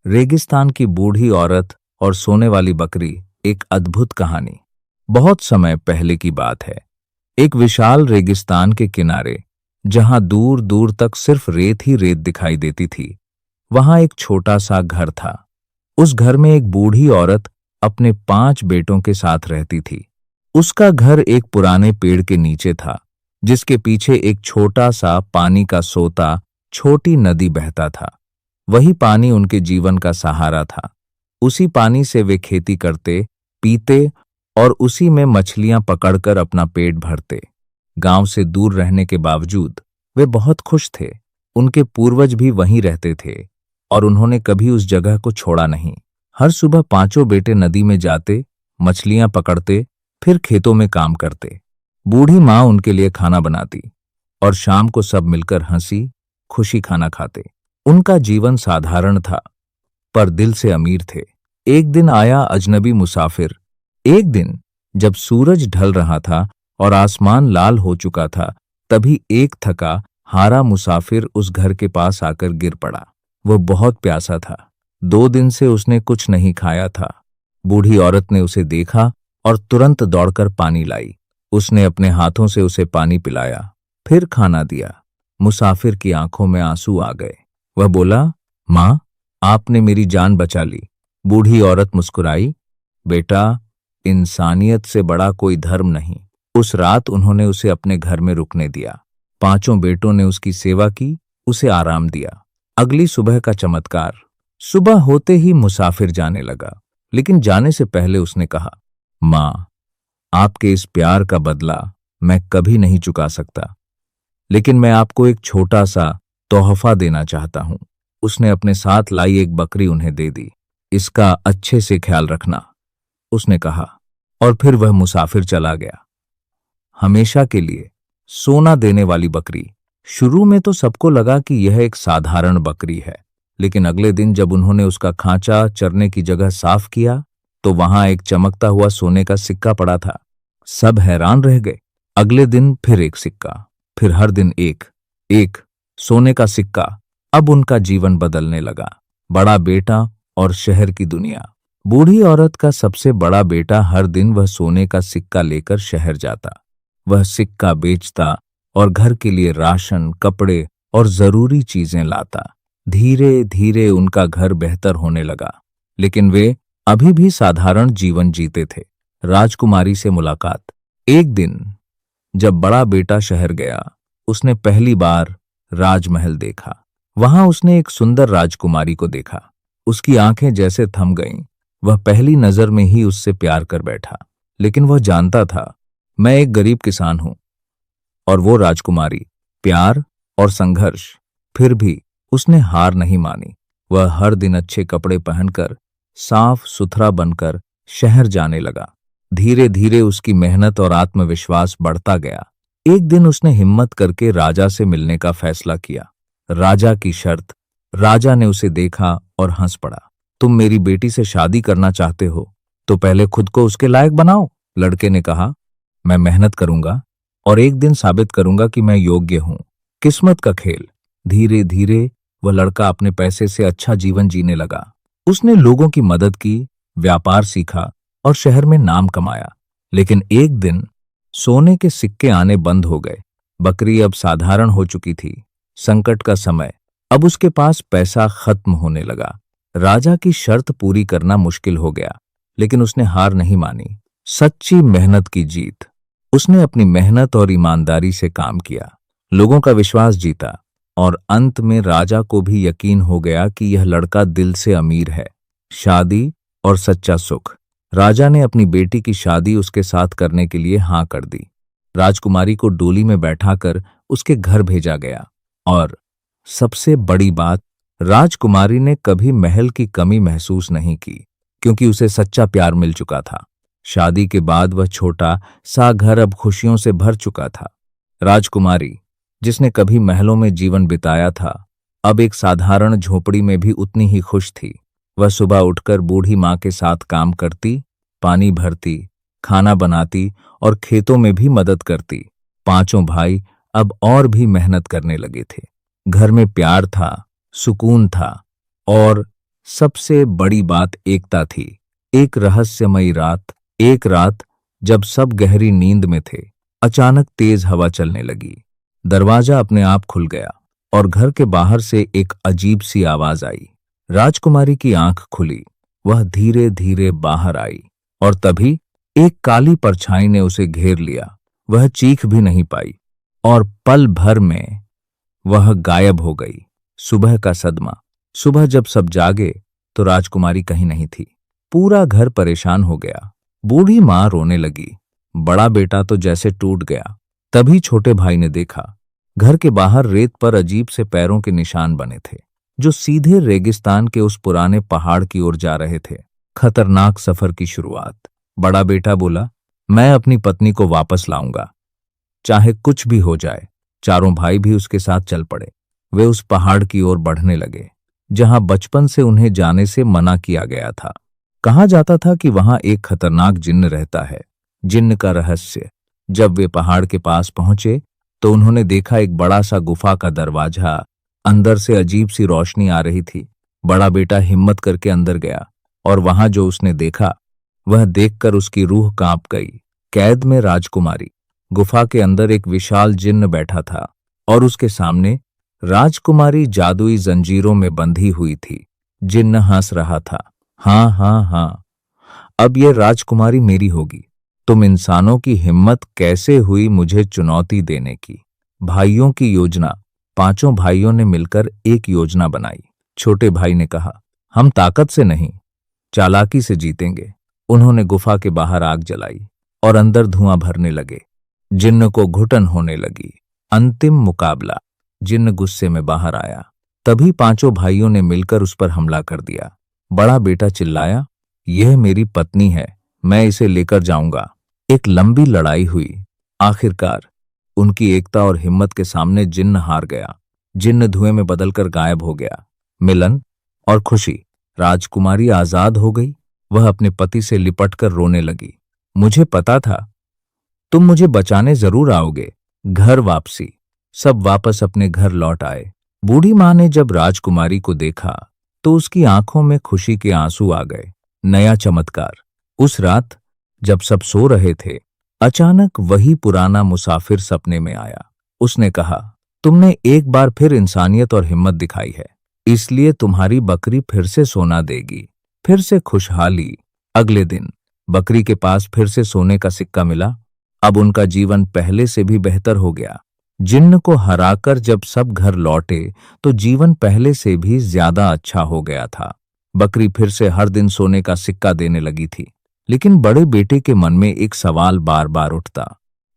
रेगिस्तान की बूढ़ी औरत और सोने वाली बकरी, एक अद्भुत कहानी। बहुत समय पहले की बात है। एक विशाल रेगिस्तान के किनारे, जहां दूर दूर तक सिर्फ रेत ही रेत दिखाई देती थी, वहां एक छोटा सा घर था। उस घर में एक बूढ़ी औरत अपने 5 बेटों के साथ रहती थी। उसका घर एक पुराने पेड़ के नीचे था, जिसके पीछे एक छोटा सा पानी का सोता, छोटी नदी बहता था। वही पानी उनके जीवन का सहारा था। उसी पानी से वे खेती करते, पीते और उसी में मछलियां पकड़कर अपना पेट भरते। गांव से दूर रहने के बावजूद वे बहुत खुश थे। उनके पूर्वज भी वहीं रहते थे और उन्होंने कभी उस जगह को छोड़ा नहीं। हर सुबह 5 बेटे नदी में जाते, मछलियां पकड़ते, फिर खेतों में काम करते। बूढ़ी माँ उनके लिए खाना बनाती और शाम को सब मिलकर हंसी खुशी खाना खाते। उनका जीवन साधारण था, पर दिल से अमीर थे। एक दिन आया अजनबी मुसाफिर। एक दिन जब सूरज ढल रहा था और आसमान लाल हो चुका था, तभी एक थका हारा मुसाफिर उस घर के पास आकर गिर पड़ा। वह बहुत प्यासा था। 2 दिन से उसने कुछ नहीं खाया था। बूढ़ी औरत ने उसे देखा और तुरंत दौड़कर पानी लाई। उसने अपने हाथों से उसे पानी पिलाया, फिर खाना दिया। मुसाफिर की आंखों में आंसू आ गए। वह बोला, माँ, आपने मेरी जान बचा ली। बूढ़ी औरत मुस्कुराई, बेटा, इंसानियत से बड़ा कोई धर्म नहीं। उस रात उन्होंने उसे अपने घर में रुकने दिया। 5 बेटों ने उसकी सेवा की, उसे आराम दिया। अगली सुबह का चमत्कार। सुबह होते ही मुसाफिर जाने लगा, लेकिन जाने से पहले उसने कहा, माँ, आपके इस प्यार का बदला मैं कभी नहीं चुका सकता, लेकिन मैं आपको एक छोटा सा तोहफा देना चाहता हूं। उसने अपने साथ लाई एक बकरी उन्हें दे दी। इसका अच्छे से ख्याल रखना, उसने कहा, और फिर वह मुसाफिर चला गया। हमेशा के लिए सोना देने वाली बकरी। शुरू में तो सबको लगा कि यह एक साधारण बकरी है, लेकिन अगले दिन जब उन्होंने उसका खांचा, चरने की जगह साफ किया, तो वहां एक चमकता हुआ सोने का सिक्का पड़ा था। सब हैरान रह गए। अगले दिन फिर एक सिक्का, फिर हर दिन एक एक सोने का सिक्का। अब उनका जीवन बदलने लगा। बड़ा बेटा और शहर की दुनिया। बूढ़ी औरत का सबसे बड़ा बेटा हर दिन वह सोने का सिक्का लेकर शहर जाता। वह सिक्का बेचता और घर के लिए राशन, कपड़े और जरूरी चीजें लाता। धीरे धीरे उनका घर बेहतर होने लगा, लेकिन वे अभी भी साधारण जीवन जीते थे। राजकुमारी से मुलाकात। एक दिन जब बड़ा बेटा शहर गया, उसने पहली बार राजमहल देखा। वहां उसने एक सुंदर राजकुमारी को देखा। उसकी आंखें जैसे थम गईं। वह पहली नजर में ही उससे प्यार कर बैठा। लेकिन वह जानता था, मैं एक गरीब किसान हूं। और वो राजकुमारी, प्यार और संघर्ष। फिर भी उसने हार नहीं मानी। वह हर दिन अच्छे कपड़े पहनकर, साफ सुथरा बनकर शहर जाने लगा। धीरे धीरे उसकी मेहनत और आत्मविश्वास बढ़ता गया। एक दिन उसने हिम्मत करके राजा से मिलने का फैसला किया। राजा की शर्त। राजा ने उसे देखा और हंस पड़ा। तुम मेरी बेटी से शादी करना चाहते हो, तो पहले खुद को उसके लायक बनाओ। लड़के ने कहा, मैं मेहनत करूंगा और एक दिन साबित करूंगा कि मैं योग्य हूं। किस्मत का खेल। धीरे धीरे वह लड़का अपने पैसे से अच्छा जीवन जीने लगा। उसने लोगों की मदद की, व्यापार सीखा और शहर में नाम कमाया। लेकिन एक दिन सोने के सिक्के आने बंद हो गए। बकरी अब साधारण हो चुकी थी। संकट का समय। अब उसके पास पैसा खत्म होने लगा। राजा की शर्त पूरी करना मुश्किल हो गया, लेकिन उसने हार नहीं मानी। सच्ची मेहनत की जीत। उसने अपनी मेहनत और ईमानदारी से काम किया, लोगों का विश्वास जीता और अंत में राजा को भी यकीन हो गया कि यह लड़का दिल से अमीर है। शादी और सच्चा सुख। राजा ने अपनी बेटी की शादी उसके साथ करने के लिए हां कर दी। राजकुमारी को डोली में बैठाकर उसके घर भेजा गया। और सबसे बड़ी बात, राजकुमारी ने कभी महल की कमी महसूस नहीं की, क्योंकि उसे सच्चा प्यार मिल चुका था। शादी के बाद वह छोटा सा घर अब खुशियों से भर चुका था। राजकुमारी, जिसने कभी महलों में जीवन बिताया था, अब एक साधारण झोपड़ी में भी उतनी ही खुश थी। वह सुबह उठकर बूढ़ी माँ के साथ काम करती, पानी भरती, खाना बनाती और खेतों में भी मदद करती। 5 भाई अब और भी मेहनत करने लगे थे। घर में प्यार था, सुकून था और सबसे बड़ी बात एकता थी। एक रहस्यमयी रात, एक रात जब सब गहरी नींद में थे, अचानक तेज हवा चलने लगी। दरवाजा अपने आप खुल गया और घर के बाहर से एक अजीब सी आवाज आई। राजकुमारी की आंख खुली, वह धीरे धीरे बाहर आई और तभी एक काली परछाई ने उसे घेर लिया। वह चीख भी नहीं पाई और पल भर में वह गायब हो गई। सुबह का सदमा। सुबह जब सब जागे तो राजकुमारी कहीं नहीं थी। पूरा घर परेशान हो गया। बूढ़ी मां रोने लगी, बड़ा बेटा तो जैसे टूट गया। तभी छोटे भाई ने देखा, घर के बाहर रेत पर अजीब से पैरों के निशान बने थे, जो सीधे रेगिस्तान के उस पुराने पहाड़ की ओर जा रहे थे। खतरनाक सफर की शुरुआत। बड़ा बेटा बोला, मैं अपनी पत्नी को वापस लाऊंगा, चाहे कुछ भी हो जाए। चारों भाई भी उसके साथ चल पड़े। वे उस पहाड़ की ओर बढ़ने लगे जहां बचपन से उन्हें जाने से मना किया गया था। कहा जाता था कि वहां एक खतरनाक जिन्न रहता है। जिन्न का रहस्य। जब वे पहाड़ के पास पहुंचे तो उन्होंने देखा एक बड़ा सा गुफा का दरवाजा। अंदर से अजीब सी रोशनी आ रही थी। बड़ा बेटा हिम्मत करके अंदर गया और वहां जो उसने देखा, वह देखकर उसकी रूह कांप गई। कैद में राजकुमारी। गुफा के अंदर एक विशाल जिन्न बैठा था और उसके सामने राजकुमारी जादुई जंजीरों में बंधी हुई थी। जिन्न हंस रहा था, हाँ हाँ हाँ, अब ये राजकुमारी मेरी होगी। तुम इंसानों की हिम्मत कैसे हुई मुझे चुनौती देने की। भाइयों की योजना। पांचों भाइयों ने मिलकर एक योजना बनाई। छोटे भाई ने कहा, हम ताकत से नहीं, चालाकी से जीतेंगे। उन्होंने गुफा के बाहर आग जलाई और अंदर धुआं भरने लगे। जिन्न को घुटन होने लगी। अंतिम मुकाबला। जिन्न गुस्से में बाहर आया। तभी पांचों भाइयों ने मिलकर उस पर हमला कर दिया। बड़ा बेटा चिल्लाया, यह मेरी पत्नी है, मैं इसे लेकर जाऊंगा। एक लंबी लड़ाई हुई। आखिरकार उनकी एकता और हिम्मत के सामने जिन्न हार गया। जिन्न धुएं में बदलकर गायब हो गया। मिलन और खुशी। राजकुमारी आजाद हो गई। वह अपने पति से लिपटकर रोने लगी, मुझे पता था तुम मुझे बचाने जरूर आओगे। घर वापसी। सब वापस अपने घर लौट आए। बूढ़ी मां ने जब राजकुमारी को देखा तो उसकी आंखों में खुशी के आंसू आ गए। नया चमत्कार। उस रात जब सब सो रहे थे, अचानक वही पुराना मुसाफिर सपने में आया। उसने कहा, तुमने एक बार फिर इंसानियत और हिम्मत दिखाई है, इसलिए तुम्हारी बकरी फिर से सोना देगी। फिर से खुशहाली। अगले दिन बकरी के पास फिर से सोने का सिक्का मिला। अब उनका जीवन पहले से भी बेहतर हो गया। जिन्न को हराकर जब सब घर लौटे तो जीवन पहले से भी ज्यादा अच्छा हो गया था। बकरी फिर से हर दिन सोने का सिक्का देने लगी थी। लेकिन बड़े बेटे के मन में एक सवाल बार बार उठता,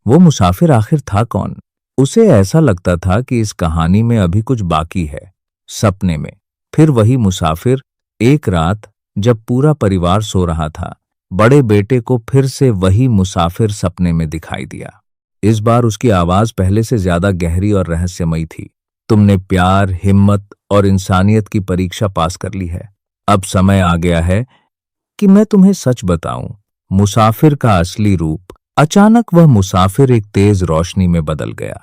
वो मुसाफिर आखिर था कौन? उसे ऐसा लगता था कि इस कहानी में अभी कुछ बाकी है। सपने में फिर वही मुसाफिर। एक रात जब पूरा परिवार सो रहा था, बड़े बेटे को फिर से वही मुसाफिर सपने में दिखाई दिया। इस बार उसकी आवाज पहले से ज्यादा गहरी और रहस्यमयी थी। तुमने प्यार, हिम्मत और इंसानियत की परीक्षा पास कर ली है। अब समय आ गया है कि मैं तुम्हें सच बताऊं, मुसाफिर का असली रूप। अचानक वह मुसाफिर एक तेज रोशनी में बदल गया।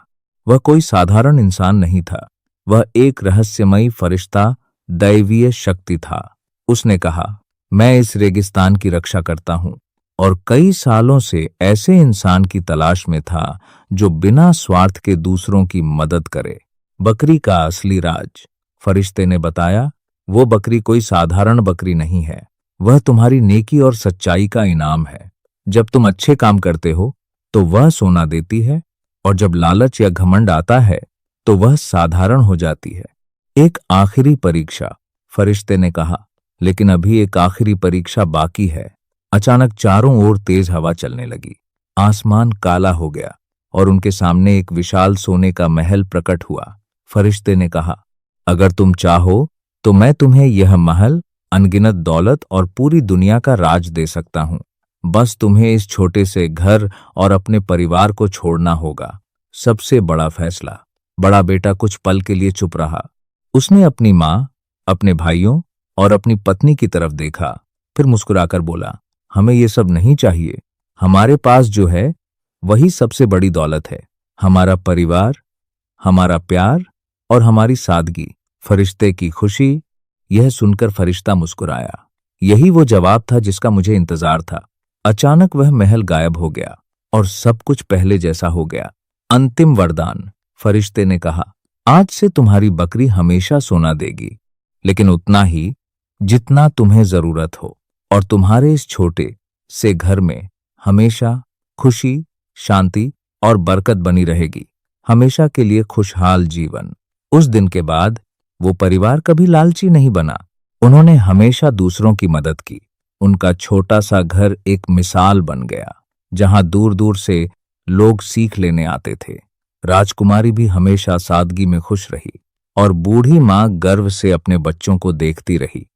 वह कोई साधारण इंसान नहीं था, वह एक रहस्यमयी फरिश्ता, दैवीय शक्ति था। उसने कहा, मैं इस रेगिस्तान की रक्षा करता हूं और कई सालों से ऐसे इंसान की तलाश में था जो बिना स्वार्थ के दूसरों की मदद करे। बकरी का असली राज। फरिश्ते ने बताया, वो बकरी कोई साधारण बकरी नहीं है, वह तुम्हारी नेकी और सच्चाई का इनाम है। जब तुम अच्छे काम करते हो तो वह सोना देती है, और जब लालच या घमंड आता है तो वह साधारण हो जाती है। एक आखिरी परीक्षा। फरिश्ते ने कहा, लेकिन अभी एक आखिरी परीक्षा बाकी है। अचानक चारों ओर तेज हवा चलने लगी। आसमान काला हो गया और उनके सामने एक विशाल सोने का महल प्रकट हुआ। फरिश्ते ने कहा, अगर तुम चाहो तो मैं तुम्हें यह महल, अनगिनत दौलत और पूरी दुनिया का राज दे सकता हूं। बस तुम्हें इस छोटे से घर और अपने परिवार को छोड़ना होगा। सबसे बड़ा फैसला। बड़ा बेटा कुछ पल के लिए चुप रहा। उसने अपनी मां, अपने भाइयों और अपनी पत्नी की तरफ देखा, फिर मुस्कुराकर बोला, हमें ये सब नहीं चाहिए। हमारे पास जो है वही सबसे बड़ी दौलत है, हमारा परिवार, हमारा प्यार और हमारी सादगी। फरिश्ते की खुशी यह सुनकर फरिश्ता मुस्कुराया। यही वो जवाब था जिसका मुझे इंतजार था। अचानक वह महल गायब हो गया और सब कुछ पहले जैसा हो गया। अंतिम वरदान, फरिश्ते ने कहा, आज से तुम्हारी बकरी हमेशा सोना देगी, लेकिन उतना ही जितना तुम्हें जरूरत हो, और तुम्हारे इस छोटे से घर में हमेशा खुशी, शांति और बरकत बनी रहेगी, हमेशा के लिए खुशहाल जीवन। उस दिन के बाद वो परिवार कभी लालची नहीं बना। उन्होंने हमेशा दूसरों की मदद की। उनका छोटा सा घर एक मिसाल बन गया, जहां दूर दूर से लोग सीख लेने आते थे। राजकुमारी भी हमेशा सादगी में खुश रही और बूढ़ी मां गर्व से अपने बच्चों को देखती रही।